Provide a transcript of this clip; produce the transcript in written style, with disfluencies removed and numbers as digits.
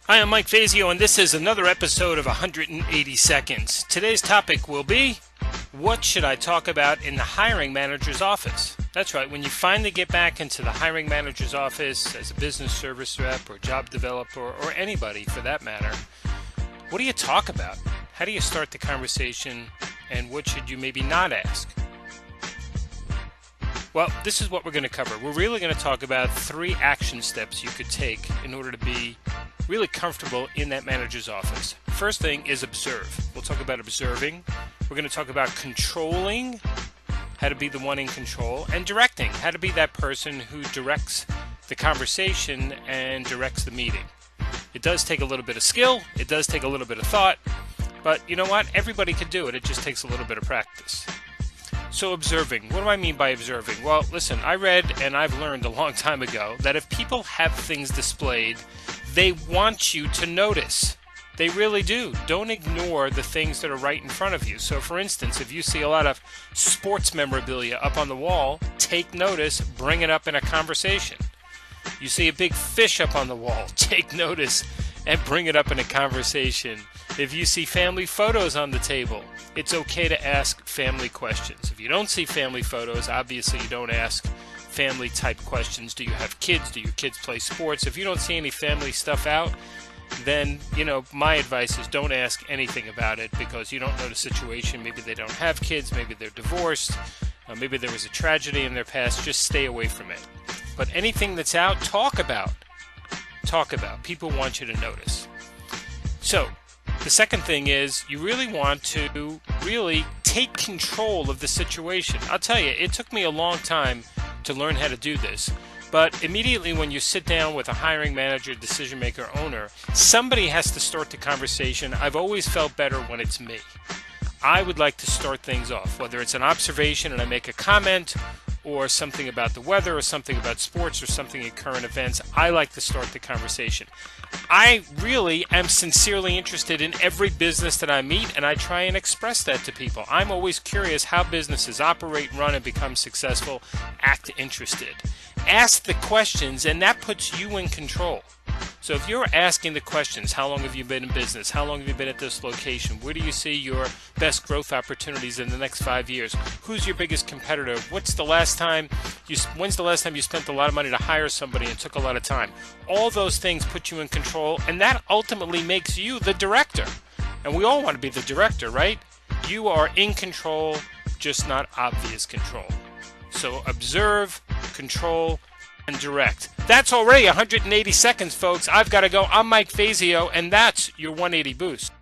Hi, I'm Mike Fazio, and this is another episode of 180 Seconds. Today's topic will be, what should I talk about in the hiring manager's office? That's right, when you finally get back into the hiring manager's office as a business service rep or job developer or anybody for that matter, what do you talk about? How do you start the conversation, and what should you maybe not ask? Well, this is what we're going to cover. We're really going to talk about 3 action steps you could take in order to be really comfortable in that manager's office. First thing is observe. We'll talk about observing. We're going to talk about controlling, how to be the one in control, and directing, how to be that person who directs the conversation and directs the meeting. It does take a little bit of skill. It does take a little bit of thought. But you know what? Everybody can do it. It just takes a little bit of practice. So observing. What do I mean by observing? Well, listen, I read and I've learned a long time ago that if people have things displayed, they want you to notice. They really do. Don't ignore the things that are right in front of you. So for instance, if you see a lot of sports memorabilia up on the wall, take notice, bring it up in a conversation. You see a big fish up on the wall, take notice and bring it up in a conversation. If you see family photos on the table, it's okay to ask family questions. If you don't see family photos, obviously you don't ask family type questions. Do you have kids? Do your kids play sports? If you don't see any family stuff out, then, my advice is don't ask anything about it because you don't know the situation. Maybe they don't have kids. Maybe they're divorced. Maybe there was a tragedy in their past. Just stay away from it. But anything that's out, talk about. Talk about. People want you to notice. So, the second thing is you really want to take control of the situation. I'll tell you, it took me a long time to learn how to do this. But immediately when you sit down with a hiring manager, decision maker, owner, somebody has to start the conversation. I've always felt better when it's me. I would like to start things off, whether it's an observation and I make a comment, or something about the weather, or something about sports, or something in current events. I like to start the conversation. I really am sincerely interested in every business that I meet, and I try and express that to people. I'm always curious how businesses operate, run, and become successful. Act interested. Ask the questions, and that puts you in control. So if you're asking the questions, how long have you been in business? How long have you been at this location? Where do you see your best growth opportunities in the next 5 years? Who's your biggest competitor? When's the last time you spent a lot of money to hire somebody and took a lot of time? All those things put you in control, and that ultimately makes you the director. And we all want to be the director, right? You are in control, just not obvious control. So observe, control, and direct. That's already 180 seconds, folks. I've got to go. I'm Mike Fazio, and that's your 180 Boost.